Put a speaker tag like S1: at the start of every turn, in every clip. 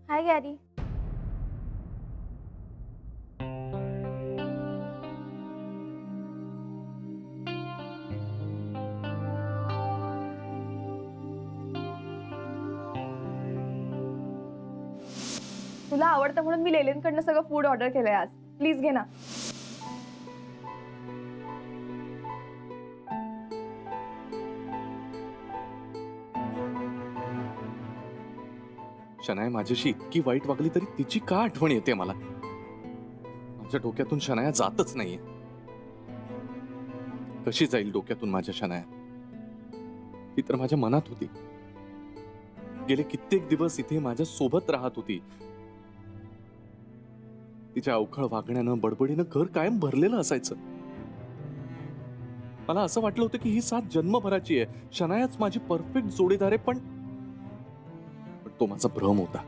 S1: हाय Gary. तुला आवडतं म्हणून मी लेलेंकडनं सगळं फूड ऑर्डर केलंय आज. प्लीज घे ना.
S2: शनाया माझ्याशी इतकी वाईट वागली तरी तिची का आठवण येते मला? माझ्या डोक्यातून शनाया जातच नाहीये. कशी जाईल डोक्यातून माझ्या शनाया? ती तर माझ्या मनात होती. गेले कित्येक दिवस इथे माझ्या सोबत राहत होती. तिच्या अवखळ वागण्यानं बडबडीनं घर कायम भरलेलं असायचं. मला असं वाटलं होतं की ही साथ जन्मभराची आहे. शनायाच माझी परफेक्ट जोडीदार आहे. पण तो माझा भ्रम होता.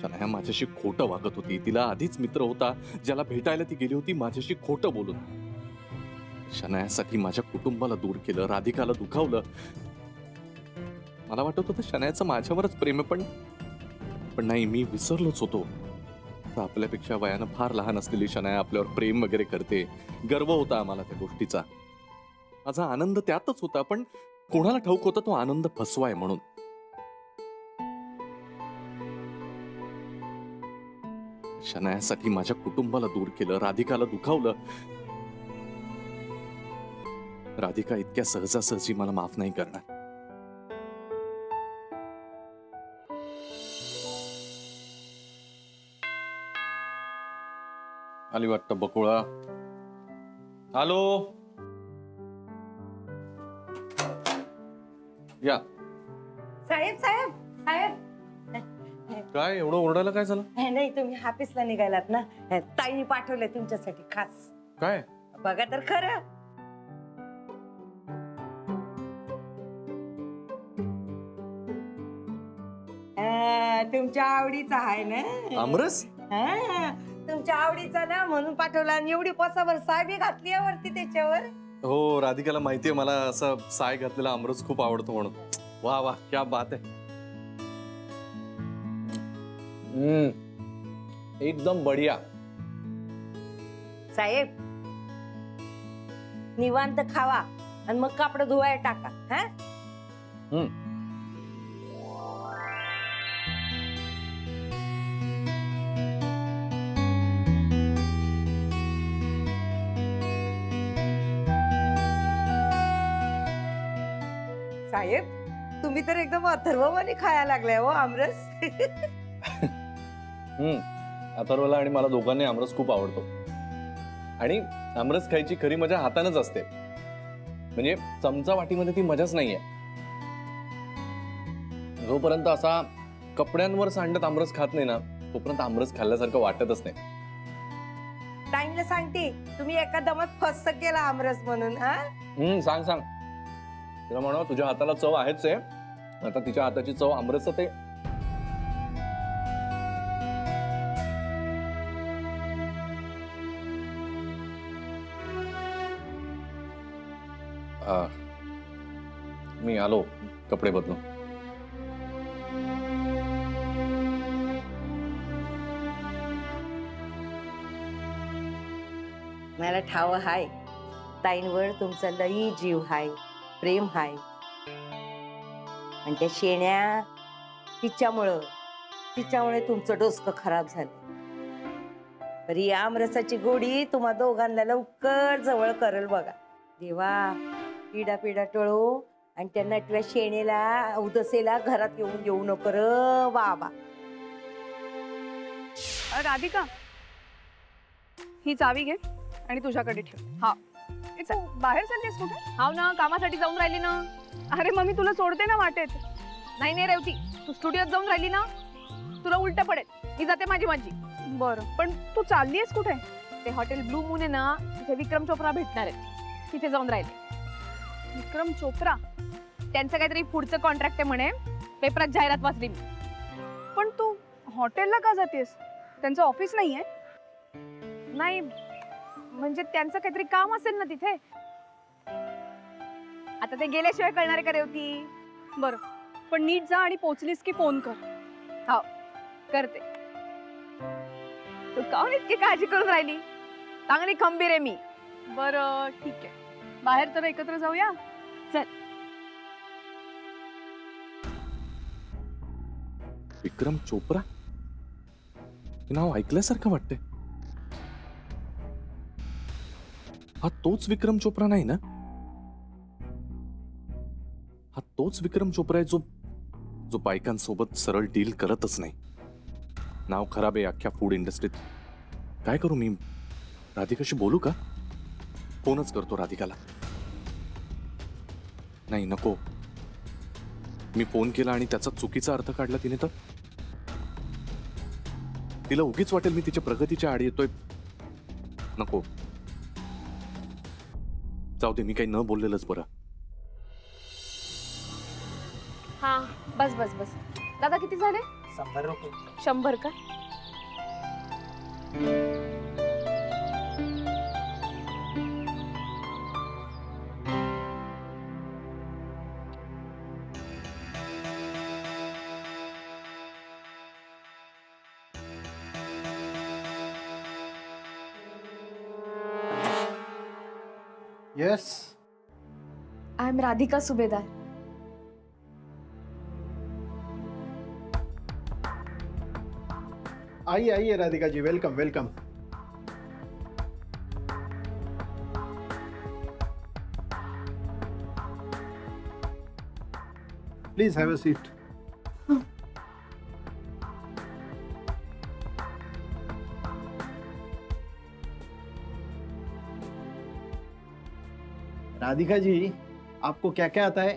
S2: शनाया माझ्याशी खोटं वागत होती. तिला आधीच मित्र होता ज्याला भेटायला ती गेली होती माझ्याशी खोटं बोलून. शनायासाठी माझ्या कुटुंबाला दूर केलं, राधिकाला दुखावलं. मला वाटत होतं शनायाचं माझ्यावरच प्रेम आहे, पण नाही, मी विसरलोच होतो. आपल्यापेक्षा वयानं फार लहान असलेली शनाया आपल्यावर प्रेम वगैरे करते. गर्व होता आम्हाला त्या गोष्टीचा. माझा आनंद त्यातच होता, पण कोणाला ठाऊक होता तो आनंद फसवाय म्हणून. शनायासाठी माझ्या कुटुंबाला दूर केलं, राधिकाला दुखावलं. राधिका इतक्या सहजासहजी मला माफ नाही करणार. आली वाटतं बकुळा. हॅलो, या.
S3: साहेब साहेब साहेब
S2: काय एवढं ओरडायला काय झालं?
S3: नाही, तुम्ही ऑफिसला निघालात ना, ताईने पाठवलंय तुमच्यासाठी खास.
S2: काय?
S3: बघा तर खरं. तुमच्या आवडीचा आहे ना
S2: आमरस?
S3: हा, तुमच्या आवडीचा ना म्हणून पाठवला. आणि एवढी पसावर सायबी घातली आहे वरती त्याच्यावर.
S2: हो, राधिकाला माहितीये मला असं साय घातलेला आमरस खूप आवडतो म्हणून. वा वा, क्या बात आहे. एकदम बढिया.
S3: साहेब, निवांत खावा आणि मग कापड धुवायला टाका. हा, साहेब तुम्ही तर एकदम अथर्ववाणी खायला लागलाय हो आमरस.
S2: अथर्वला आणि मला दोघांनी आमरस खूप आवडतो. आणि आमरस खायची खरी मजा हातानच असते. म्हणजे चमचा वाटीमध्ये ती मजाच नाहीये. जोपर्यंत असा कपड्यांवर सांडत आमरस खात नाही ना, तोपर्यंत आमरस खाल्ल्यासारखं वाटतच नाही.
S3: टाइमला सांगते, तुम्ही एका दमात फस्त केला आमरस म्हणून. हा,
S2: सांग सांग. तिला म्हणा तुझ्या हाताला चव आहेच आहे. आता तिच्या हाताची चव आमरस ते. मी आलो कपडे बदलून.
S3: मला ठाव हाय, ताईंवर तुमचा लई जीव हाय, प्रेम हाय. आणि त्या शेण्या तिच्यामुळे तुमचं डोसकं खराब झालं. तरी या आमरसाची गोडी तुम्हा दोघांना लवकर जवळ करेल बघा. देवा, पिढा पिढा टळो आणि त्या नटव्या शेणेला उदसेला घरात येऊन येऊ नको र बाबा.
S1: राधिका, ही चावी घे आणि तुझ्याकडे ठेव. हा, तू बाहेर चाललीस कुठे? हाव ना, कामासाठी जाऊन राहिली ना. अरे मग मी तुला सोडते ना वाटेत. नाही नाही रेवती, तू स्टुडिओत जाऊन राहिली ना, तुला उलट पडेल. मी जाते माझी. बरं, पण तू चालली आहेस कुठे? ते हॉटेल ब्लू मून आहे ना, तिथे विक्रम चोप्रा भेटणार आहे. तिथे जाऊन राहिले. विक्रम चोप्रा? त्यांचं काहीतरी पुढचं कॉन्ट्रॅक्ट आहे म्हणे. पेपरात जाहिरात वाचली मी. पण तू हॉटेलला का जातेस? त्यांचं ऑफिस नाहीये? नाही म्हणजे त्यांचं काहीतरी काम असेल ना तिथे. आता ते गेल्याशिवाय कळणार आहे का रेवती? बरं, पण नीट जा आणि पोचलीस की फोन कर. हा करते. तू काहून इतकी काळजी करून राहिली? चांगली खंबीर आहे मी. बरं ठीक आहे, बाहेर तर एकत्र जाऊया. चल.
S2: विक्रम चोप्रा हे नाव ऐकल्यासारखं वाटतंय. हा तोच विक्रम चोप्रा नाही ना? हा तोच विक्रम चोप्रा आहे जो जो बायकांसोबत सरळ डील करतच नाही. नाव खराब आहे अख्ख्या फूड इंडस्ट्रीत. काय करू मी? राधिकाशी बोलू का? फोनच करतो राधिकाला. नाही नको. मी फोन केला आणि त्याचा चुकीचा अर्थ काढला तिने तर तिला उगीच वाटेल मी तिच्या प्रगतीच्या आड येतोय. नको, जाऊ दे. मी काही न बोललेलंच बरं.
S1: हा बस बस बस. दादा किती झाले?
S4: 100 रुपये.
S1: 100 का?
S4: Yes.
S1: I am Radhika Subhedar.
S4: आइए आइए Radhika ji, welcome welcome. Please have a seat. Radhika ji, आपको क्या क्या आता है?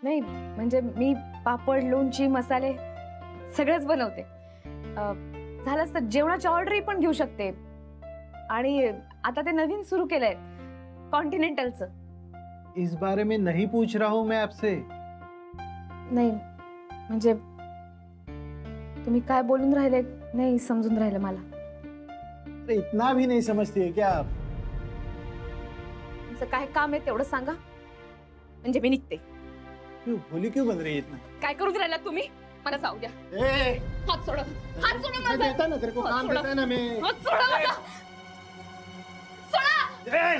S1: नाही म्हणजे मी पापड, लोणची, मसाले सगळंच बनवते. झालंच तर जेवणाची ऑर्डरही पण घेऊ शकते. आणि आता ते नवीन सुरू केलंय कॉन्टिनेंटलचं.
S4: इस बारे में नहीं पूछ रहा हूं मैं आपसे.
S1: नाही म्हणजे तुम्ही काय बोलून राहिले नाही समजून राहिलं मला.
S4: अरे इतना भी नहीं समझती है क्या आप?
S1: तुमचं काय काम आहे तेवढं सांगा म्हणजे मी निघते.
S4: क्यों भोली क्यों बन रही है इतना?
S1: काय करून राहिला तुम्ही? मला जाऊ द्या.
S4: ए,
S1: हात सोडा. हात सोडा
S4: मैं
S1: माझा.
S4: देता ना तेरे को,
S1: हाथ
S4: काम
S1: छोड़ा।
S4: देता है ना मैं.
S1: हात सोडा माझा. सोडा.
S4: ए,